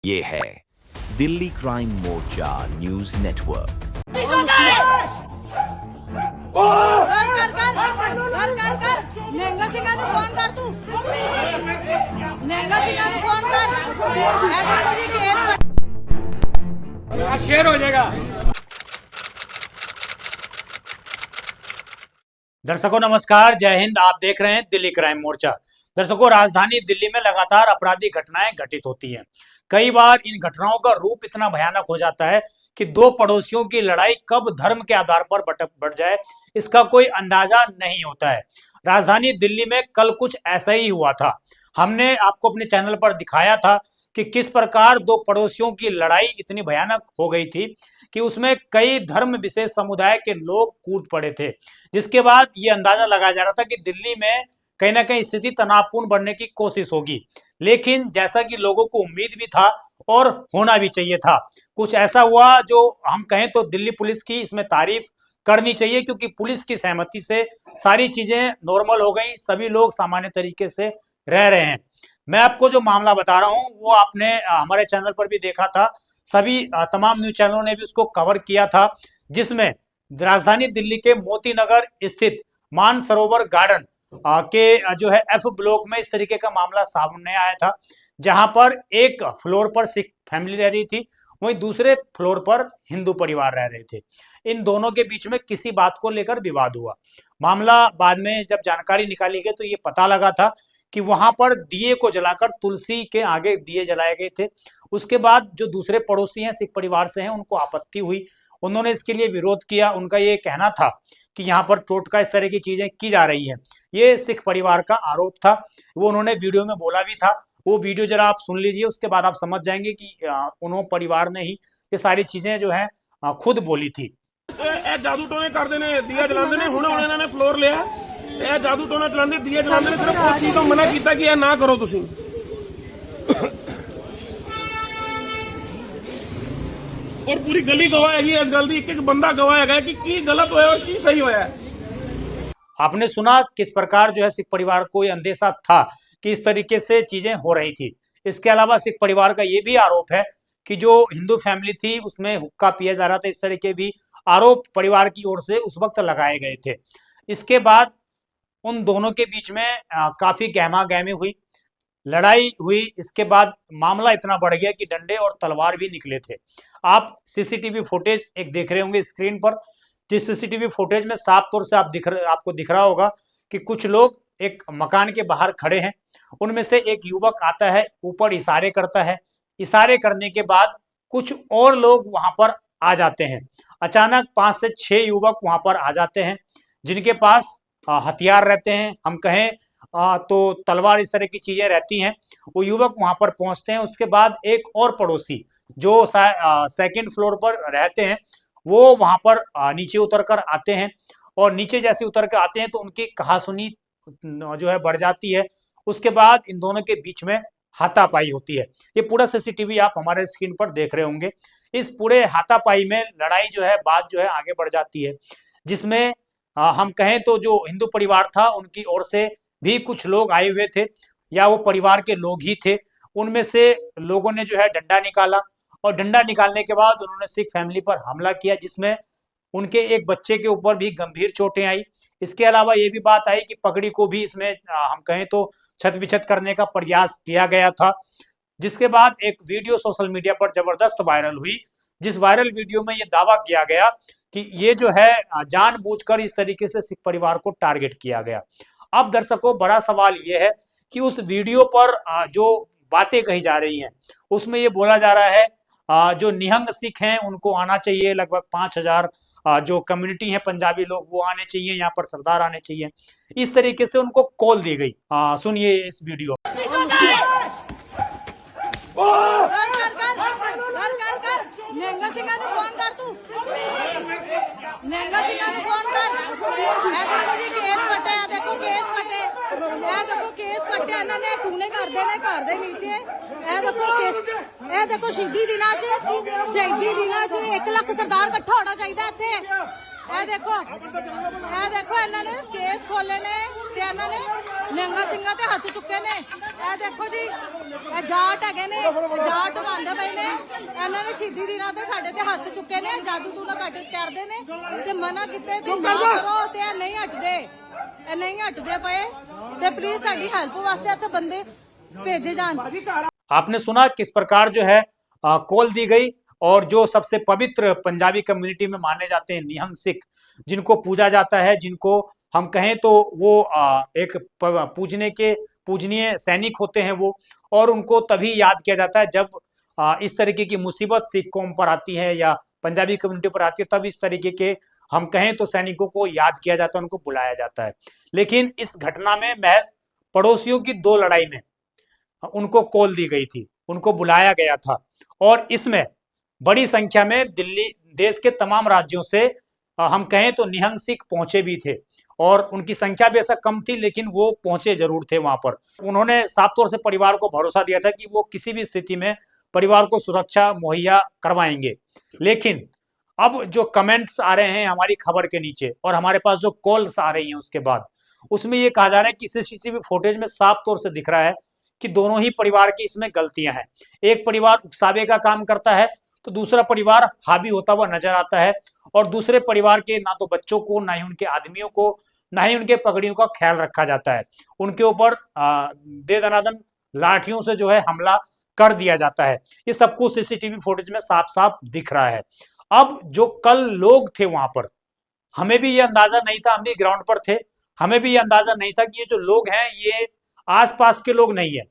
ये है दिल्ली क्राइम मोर्चा news network. नंगा सिंगा ने फोन कर तू, नंगा सिंगा ने फोन कर। ऐसे कोई केस शेयर हो जाएगा। दर्शकों नमस्कार, जय हिंद। आप देख रहे हैं दिल्ली क्राइम मोर्चा। दर्शकों, राजधानी दिल्ली में लगातार आपराधिक घटनाएं घटित होती हैं। कई बार इन घटनाओं का रूप इतना भयानक हो जाता है कि दो पड़ोसियों की लड़ाई कब धर्म के आधार पर बढ़ जाए इसका कोई अंदाजा नहीं होता है। राजधानी दिल्ली में कल कुछ ऐसा ही हुआ था। हमने आपको अपने चैनल पर दिखाया था कि किस प्रकार दो पड़ोसियों की लड़ाई इतनी भयानक हो गई थी कि उसमें कई धर्म विशेष समुदाय के लोग कूद पड़े थे, जिसके बाद ये अंदाजा लगाया जा रहा था कि दिल्ली में कहीं ना कहीं स्थिति तनावपूर्ण बनने की कोशिश होगी। लेकिन जैसा कि लोगों को उम्मीद भी था और होना भी चाहिए था, कुछ ऐसा हुआ जो हम कहें तो दिल्ली पुलिस की इसमें तारीफ करनी चाहिए, क्योंकि पुलिस की सहमति से सारी चीजें नॉर्मल हो गई, सभी लोग सामान्य तरीके से रह रहे हैं। मैं आपको जो मामला बता रहा हूं वो आपने हमारे चैनल पर भी देखा था, सभी तमाम न्यूज चैनलों ने भी उसको कवर किया था, जिसमें राजधानी दिल्ली के मोती नगर स्थित मानसरोवर गार्डन के जो है एफ ब्लॉक में इस तरीके का मामला सामने आया था, जहां पर एक फ्लोर पर सिख फैमिली रह रही थी, वहीं दूसरे फ्लोर पर हिंदू परिवार रह रहे थे। इन दोनों के बीच में किसी बात को लेकर विवाद हुआ। मामला बाद में जब जानकारी निकाली गई तो ये पता लगा था कि वहां पर दिए को जलाकर तुलसी के आगे दिए जलाए गए थे। उसके बाद जो दूसरे पड़ोसी हैं, सिख परिवार से हैं, उनको आपत्ति हुई, उन्होंने इसके लिए विरोध किया। उनका ये कहना था कि यहाँ पर टोटका इस तरह की चीजें की जा रही हैं। ये सिख परिवार का आरोप था, वो उन्होंने वीडियो में बोला भी था। वो वीडियो जरा आप सुन लीजिए, उसके बाद आप समझ जाएंगे कि उन्होंने परिवार ने ही ये सारी चीजें जो है खुद बोली थी। जादू टोने करते ने, दिया जलाते ने, हुणे हुणे इन्होंने फ्लोर लिया, ਇਹ ਜਾਦੂ ਟੋਨਾ ਚਲਾਉਂਦੇ, ਦੀਏ ਜਲਾਉਂਦੇ ਨੇ, ਸਿਰਫ ਉਹ ਚੀਜ਼ ਤੋਂ ਮਨਾ ਕੀਤਾ ਕਿ ਇਹ ਨਾ ਕਰੋ ਤੁਸੀਂ। और पूरी गली गवाह है इस गल दी, एक एक बंदा गवाह है कि की गलत होया और की सही होया है। आपने सुना किस प्रकार जो है सिख परिवार को ये अंदेशा था कि इस तरीके से चीजें हो रही थी। इसके अलावा सिख परिवार का ये भी आरोप है कि जो हिंदू फैमिली थी उसमें हुक्का पिया जा रहा था। इस तरह के भी आरोप परिवार की ओर से उस वक्त लगाए गए थे। इसके बाद उन दोनों के बीच में काफी गहमा गहमी हुई, लड़ाई हुई। इसके बाद मामला इतना बढ़ गया कि डंडे और तलवार भी निकले थे। आप सीसीटीवी फुटेज एक देख रहे होंगे स्क्रीन पर, जिस सीसीटीवी फुटेज में साफ तौर से आपको दिख रहा होगा कि कुछ लोग एक मकान के बाहर खड़े हैं। उनमें से एक युवक आता है, ऊपर इशारे करता है। इशारे करने के बाद कुछ और लोग वहां पर आ जाते हैं। अचानक 5 से 6 युवक वहां पर आ जाते हैं, जिनके पास हथियार रहते हैं, हम कहें तो तलवार, इस तरह की चीजें रहती हैं। वो युवक वहां पर पहुंचते हैं। उसके बाद एक और पड़ोसी जो सेकंड फ्लोर पर रहते हैं, वो वहां पर नीचे उतर कर आते हैं, और नीचे जैसे उतर कर आते हैं तो उनकी कहासुनी जो है बढ़ जाती है। उसके बाद इन दोनों के बीच में हाथापाई होती है। ये पूरा सीसीटीवी आप हमारे स्क्रीन पर देख रहे होंगे। इस पूरे हाथापाई में लड़ाई जो है, बात जो है आगे बढ़ जाती है, जिसमें हम कहें तो जो हिंदू परिवार था उनकी ओर से भी कुछ लोग आए हुए थे, या वो परिवार के लोग ही थे। उनमें से लोगों ने जो है डंडा निकाला, और डंडा निकालने के बाद उन्होंने सिख फैमिली पर हमला किया, जिसमें उनके एक बच्चे के ऊपर भी गंभीर चोटें आई। इसके अलावा ये भी बात आई कि पगड़ी को भी इसमें हम कहें तो छत बिछत करने का प्रयास किया गया था। जिसके बाद एक वीडियो सोशल मीडिया पर जबरदस्त वायरल हुई, जिस वायरल वीडियो में ये दावा किया गया कि ये जो है जानबूझकर इस तरीके से सिख परिवार को टारगेट किया गया। अब दर्शकों, बड़ा सवाल ये है कि उस वीडियो पर जो बातें कही जा रही हैं उसमें ये बोला जा रहा है जो निहंग सिख हैं उनको आना चाहिए, लगभग 5000 जो कम्युनिटी है पंजाबी लोग वो आने चाहिए, यहाँ पर सरदार आने चाहिए, इस तरीके से उनको कॉल दी गई। सुनिए इस वीडियो। नंगा सिंगा ने फोन कर तू, नंगा सिंगा ने फोन कर। देखो जी केस फटे, देखो केस फटे, देखो केस फटे, इन्होंने टूने कर देने घर दे नीचे। देखो केस, देखो शहीदी दिना च 1 लाख सरदार इकट्ठा होना चाहिए इत्थे। ਇਹ ਦੇਖੋ ਇਹਨਾਂ ਨੇ ਕੇਸ ਖੋਲੇ ਨੇ ਤੇ ਇਹਨਾਂ ਨੇ ਨਿਹੰਗਾਂ ਸਿੰਘਾਂ ਤੇ ਹੱਥ ਚੁੱਕੇ ਨੇ। ਇਹ ਦੇਖੋ ਜੀ, ਇਹ ਜਾਟ ਹੈਗੇ ਨੇ, ਜਾਟ ਬੰਦੇ ਪਏ ਨੇ। ਇਹਨਾਂ ਨੇ ਸ਼ਹੀਦੀ ਦਿਨਾਂ ਤੇ ਸਾਡੇ ਤੇ ਹੱਥ ਚੁੱਕੇ ਨੇ, ਜਾਦੂ ਟੂਣਾ ਘੱਟ ਕਰਦੇ ਨੇ ਤੇ ਮਨਾ ਕੀਤੇ ਵੀ ਨਾ ਕਰੋ ਤੇ ਇਹ ਨਹੀਂ ਹਟਦੇ ਪਏ। ਤੇ ਪਲੀਜ਼ ਸਾਡੀ ਹੈਲਪ ਵਾਸਤੇ ਇੱਥੇ ਬੰਦੇ भेजे जान। आपने सुना किस प्रकार जो है कॉल दी गई, और जो सबसे पवित्र पंजाबी कम्युनिटी में माने जाते हैं निहंग सिख, जिनको पूजा जाता है, जिनको हम कहें तो वो एक पूजनीय सैनिक होते हैं वो, और उनको तभी याद किया जाता है जब इस तरीके की मुसीबत सिख कौम पर आती है या पंजाबी कम्युनिटी पर आती है, तब इस तरीके के हम कहें तो सैनिकों को याद किया जाता है, उनको बुलाया जाता है। लेकिन इस घटना में महज पड़ोसियों की दो लड़ाई में उनको कॉल दी गई थी, उनको बुलाया गया था, और इसमें बड़ी संख्या में दिल्ली देश के तमाम राज्यों से हम कहें तो निहंग सिख पहुंचे भी थे, और उनकी संख्या भी ऐसा कम थी लेकिन वो पहुंचे जरूर थे वहां पर। उन्होंने साफ तौर से परिवार को भरोसा दिया था कि वो किसी भी स्थिति में परिवार को सुरक्षा मुहैया करवाएंगे। लेकिन अब जो कमेंट्स आ रहे हैं हमारी खबर के नीचे और हमारे पास जो कॉल्स आ रही हैं उसके बाद, उसमें ये कहा जा रहा है कि सीसीटीवी फुटेज में साफ तौर से दिख रहा है कि दोनों ही परिवार की इसमें गलतियां हैं। एक परिवार उकसावे का काम करता है तो दूसरा परिवार हावी होता हुआ नजर आता है, और दूसरे परिवार के ना तो बच्चों को, ना ही उनके आदमियों को, ना ही उनके पगड़ियों का ख्याल रखा जाता है। उनके ऊपर दे दनादन लाठियों से जो है हमला कर दिया जाता है। ये सब कुछ सीसीटीवी फुटेज में साफ साफ दिख रहा है। अब जो कल लोग थे वहां पर, हमें भी ये अंदाजा नहीं था, हम भी ग्राउंड पर थे, हमें भी ये अंदाजा नहीं था कि ये जो लोग हैं ये आसपास के लोग नहीं है,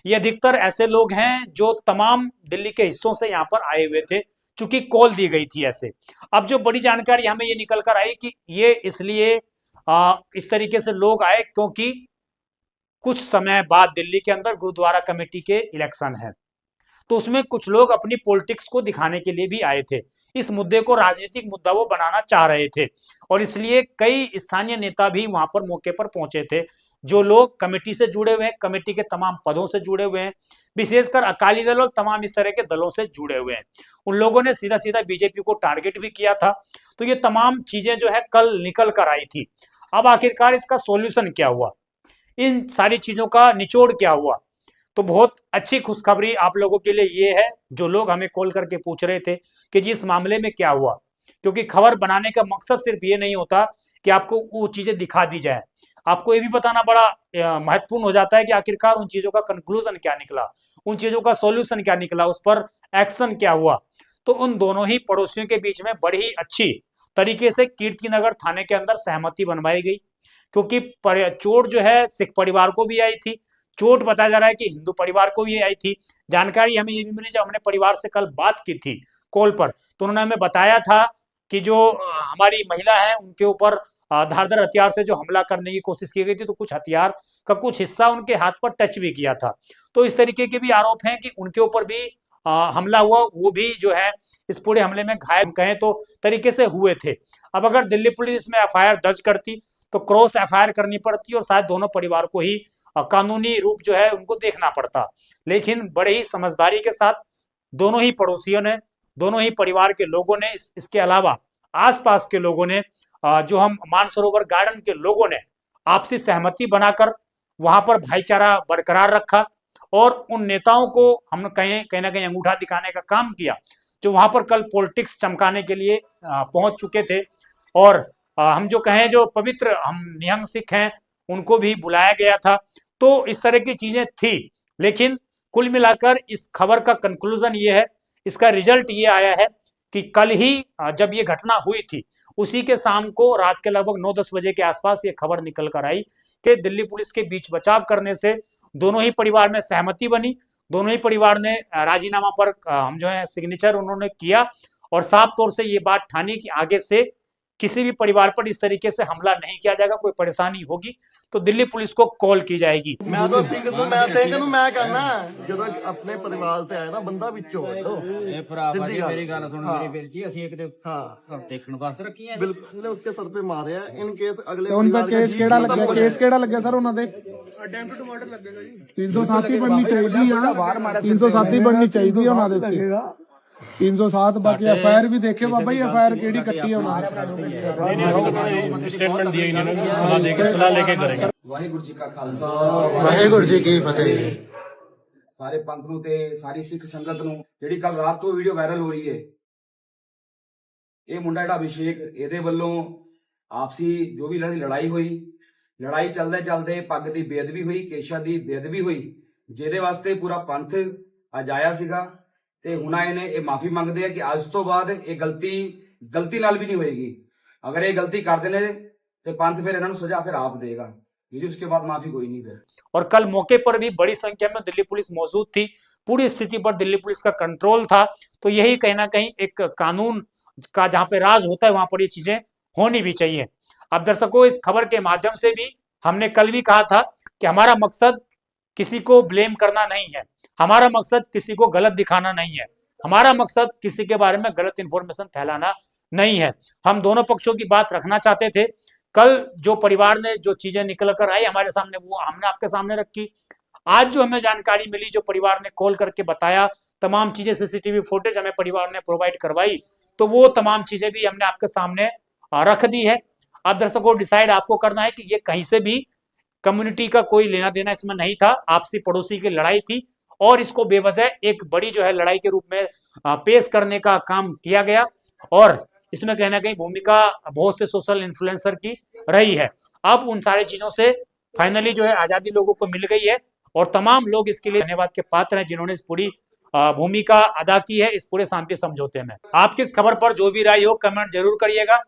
ये अधिकतर ऐसे लोग हैं जो तमाम दिल्ली के हिस्सों से यहाँ पर आए हुए थे, चूंकि कॉल दी गई थी ऐसे। अब जो बड़ी जानकारी हमें ये निकल कर आई कि ये इसलिए इस तरीके से लोग आए क्योंकि कुछ समय बाद दिल्ली के अंदर गुरुद्वारा कमेटी के इलेक्शन है, तो उसमें कुछ लोग अपनी पॉलिटिक्स को दिखाने के लिए भी आए थे। इस मुद्दे को राजनीतिक मुद्दा वो बनाना चाह रहे थे, और इसलिए कई स्थानीय नेता भी वहां पर मौके पर पहुंचे थे, जो लोग कमेटी से जुड़े हुए हैं, कमेटी के तमाम पदों से जुड़े हुए हैं, विशेषकर अकाली दल और तमाम इस तरह के दलों से जुड़े हुए हैं। उन लोगों ने सीधा सीधा बीजेपी को टारगेट भी किया था। तो ये तमाम चीजें जो है कल निकल कर आई थी। अब आखिरकार इसका सॉल्यूशन क्या हुआ, इन सारी चीजों का निचोड़ क्या हुआ, तो बहुत अच्छी खुशखबरी आप लोगों के लिए ये है, जो लोग हमें कॉल करके पूछ रहे थे कि जी इस मामले में क्या हुआ, क्योंकि खबर बनाने का मकसद सिर्फ ये नहीं होता कि आपको वो चीजें दिखा दी जाए, आपको ये भी बताना बड़ा महत्वपूर्ण हो जाता है कि आखिरकार उन चीजों का कंक्लूजन क्या निकला, उन चीजों का सॉल्यूशन क्या निकला, उस पर एक्शन क्या हुआ। तो उन दोनों ही पड़ोसियों के बीच में बड़ी ही अच्छी तरीके से कीर्तिनगर थाने के अंदर सहमति बनवाई गई, क्योंकि चोट जो है सिख परिवार को भी आई थी, चोट बताया जा रहा है कि हिंदू परिवार को भी आई थी। जानकारी हमें ये भी मिली, जब हमने परिवार से कल बात की थी कॉल पर, तो उन्होंने हमें बताया था कि जो हमारी महिला है उनके ऊपर धारदार हथियार से जो हमला करने की कोशिश की गई थी, तो कुछ हथियार का कुछ हिस्सा उनके हाथ पर टच भी किया था। तो इस तरीके के भी आरोप हैं कि उनके ऊपर भी हमला हुआ, वो भी जो है इस पूरे हमले में घायल कहें तो तरीके से हुए थे। अब अगर दिल्ली पुलिस इसमें एफआईआर दर्ज करती तो क्रॉस एफआईआर करनी पड़ती और शायद दोनों परिवार को ही कानूनी रूप जो है उनको देखना पड़ता। लेकिन बड़े ही समझदारी के साथ दोनों ही पड़ोसियों ने, दोनों ही परिवार के लोगों ने, इसके अलावा आसपास के लोगों ने, जो हम मानसरोवर गार्डन के लोगों ने आपसी सहमति बनाकर वहां पर भाईचारा बरकरार रखा, और उन नेताओं को हम कहीं ना कहीं अंगूठा दिखाने का काम किया, जो वहां पर कल पॉलिटिक्स चमकाने के लिए पहुंच चुके थे। और हम जो कहें जो पवित्र हम निहंग सिख हैं उनको भी बुलाया गया था। तो इस तरह की चीजें थी, लेकिन कुल मिलाकर इस खबर का कंक्लूजन ये है, इसका रिजल्ट ये आया है कि कल ही जब ये घटना हुई थी उसी के शाम को रात के लगभग 9-10 बजे के आसपास ये खबर निकल कर आई कि दिल्ली पुलिस के बीच बचाव करने से दोनों ही परिवार में सहमति बनी, दोनों ही परिवार ने राजीनामा पर हम जो है सिग्नेचर उन्होंने किया, और साफ तौर से ये बात ठानी कि आगे से किसी भी परिवार पर इस तरीके से हमला नहीं किया जाएगा। कोई परेशानी होगी तो दिल्ली पुलिस को कॉल की जाएगी। मैं तो सिंह ਨੂੰ ਮੈਂ ਸਿੰਘ ਨੂੰ ਮੈਂ ਕਹਿੰਦਾ ਜਦੋਂ ਆਪਣੇ ਪਰਿਵਾਰ ਤੇ ਆਇਆ ਨਾ ਬੰਦਾ ਵਿੱਚੋਂ ਇਹ ਭਰਾ ਬਾਜੀ ਮੇਰੀ ਗੱਲ ਸੁਣ ਮੇਰੇ ਵੀਰ ਜੀ ਅਸੀਂ ਇੱਕ ਤੇ ਹਾਂ ਦੇਖਣ ਵਾਸਤੇ ਰੱਖੀ ਹੈ ਬਿਲਕੁਲ ਉਸਕੇ ਸਰ पे ਮਾਰਿਆ ਇਨ ਕੇਸ ਅਗਲੇ उन पर केस केड़ा लग गया, केस केड़ा लग गया सर उन्होंने ਅਟੈਂਪਟ ਟੂ ਮਰਡਰ ਲੱਗੇਗਾ ਜੀ 307 बननी चाहिए, 307 बननी चाहिए उन्होंने। 307 बाकी एफआईआर भी देखे बाबा जी, एफआईआर केड़ी कट्टी है उन्होंने स्टेटमेंट दिए इन्होंने, सलाह लेके करेंगे। ਵਾਹਿਗੁਰੂ ਜੀ ਕਾ ਖਾਲਸਾ ਵਾਹਿਗੁਰੂ ਜੀ ਕੀ ਫਤਿਹ। ਸਾਰੇ ਪੰਥ ਨੂੰ ਤੇ ਸਾਰੀ ਸਿੱਖ ਸੰਗਤ ਨੂੰ, ਜਿਹੜੀ ਕੱਲ ਰਾਤ ਤੋਂ ਵੀਡੀਓ ਵਾਇਰਲ ਹੋ ਰਹੀ ਹੈ, ਇਹ ਮੁੰਡਾ ਜਿਹੜਾ ਅਭਿਸ਼ੇਕ, ਇਹਦੇ ਵੱਲੋਂ ਆਪਸੀ ਜੋ ਵੀ ਲੜਾਈ ਹੋਈ, ਲੜਾਈ ਚੱਲਦੇ ਚੱਲਦੇ ਪੱਗ ਦੀ ਬੇਅਦਬੀ ਹੋਈ, ਕੇਸ਼ਾ ਦੀ ਬੇਅਦਬੀ ਹੋਈ, ਜਿਹਦੇ ਵਾਸਤੇ ਪੂਰਾ ਪੰਥ ਅੱਜ ਆਇਆ ਸੀਗਾ। ਤੇ ਹੁਣ ਆਏ ਨੇ, ਇਹ ਮਾਫੀ ਮੰਗਦੇ ਆ ਕਿ ਅੱਜ ਤੋਂ ਬਾਅਦ ਇਹ ਗਲਤੀ ਨਾਲ ਵੀ ਨਹੀਂ ਹੋਏਗੀ। ਅਗਰ ਇਹ ਗਲਤੀ ਕਰਦੇ ਨੇ ਤੇ ਪੰਥ ਫਿਰ ਇਹਨਾਂ ਨੂੰ ਸਜ਼ਾ ਫਿਰ ਆਪ ਦੇगा, क्योंकि उसके बाद माफी कोई नहीं है। और कल मौके पर भी बड़ी संख्या में दिल्ली पुलिस मौजूद थी, पूरी स्थिति पर दिल्ली पुलिस का कंट्रोल था। तो यही कहीं ना कहीं एक कानून का जहां पे राज होता है वहां पर ये चीजें होनी भी चाहिए। अब दर्शकों, इस खबर के माध्यम से भी हमने कल भी कहा था कि हमारा मकसद किसी को ब्लेम करना नहीं है, हमारा मकसद किसी को गलत दिखाना नहीं है, हमारा मकसद किसी के बारे में गलत इंफॉर्मेशन फैलाना नहीं है। हम दोनों पक्षों की बात रखना चाहते थे। कल जो परिवार ने जो चीजें निकल कर आई हमारे सामने, वो हमने आपके सामने रखी। आज जो हमें जानकारी मिली, जो परिवार ने कॉल करके बताया, तमाम चीजें सीसीटीवी फुटेज हमें परिवार ने प्रोवाइड करवाई, तो वो तमाम चीजें भी हमने आपके सामने रख दी है। अब दर्शकों, डिसाइड आपको करना है कि ये कहीं से भी कम्युनिटी का कोई लेना देना इसमें नहीं था, आपसी पड़ोसी की लड़ाई थी और इसको बेवजह एक बड़ी जो है लड़ाई के रूप में पेश करने का काम किया गया। और इसमें कहीं ना कहीं भूमिका बहुत से सोशल इन्फ्लुएंसर की रही है। अब उन सारी चीजों से फाइनली जो है आजादी लोगों को मिल गई है और तमाम लोग इसके लिए धन्यवाद के पात्र हैं, जिन्होंने इस पूरी भूमिका अदा की है इस पूरे शांति समझौते में। आपकी इस खबर पर जो भी राय हो कमेंट जरूर करिएगा।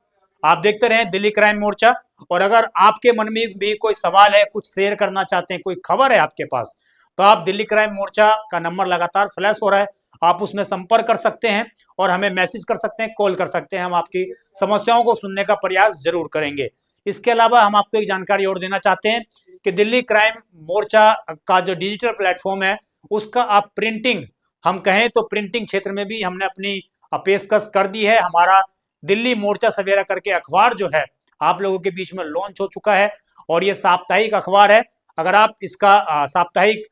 आप देखते रहें दिल्ली क्राइम मोर्चा। और अगर आपके मन में भी कोई सवाल है, कुछ शेयर करना चाहते हैं, कोई खबर है आपके पास, तो आप दिल्ली क्राइम मोर्चा का नंबर लगातार फ्लैश हो रहा है, आप उसमें संपर्क कर सकते हैं और हमें मैसेज कर सकते हैं, कॉल कर सकते हैं। हम आपकी समस्याओं को सुनने का प्रयास जरूर करेंगे। इसके अलावा हम आपको एक जानकारी और देना चाहते हैं कि दिल्ली क्राइम मोर्चा का जो डिजिटल प्लेटफॉर्म है, उसका आप प्रिंटिंग, हम कहें तो प्रिंटिंग क्षेत्र में भी हमने अपनी पेशकश कर दी है। हमारा दिल्ली मोर्चा सवेरा करके अखबार जो है आप लोगों के बीच में लॉन्च हो चुका है और ये साप्ताहिक अखबार है। अगर आप इसका साप्ताहिक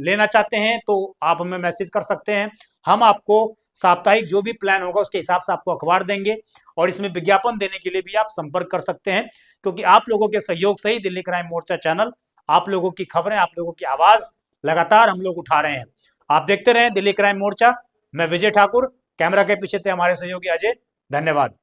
लेना चाहते हैं तो आप हमें मैसेज कर सकते हैं। हम आपको साप्ताहिक जो भी प्लान होगा उसके हिसाब से आपको अखबार देंगे और इसमें विज्ञापन देने के लिए भी आप संपर्क कर सकते हैं, क्योंकि आप लोगों के सहयोग से ही दिल्ली क्राइम मोर्चा चैनल आप लोगों की खबरें, आप लोगों की आवाज लगातार हम लोग उठा रहे हैं। आप देखते रहें दिल्ली क्राइम मोर्चा। मैं विजय ठाकुर, कैमरा के पीछे थे हमारे सहयोगी अजय। धन्यवाद।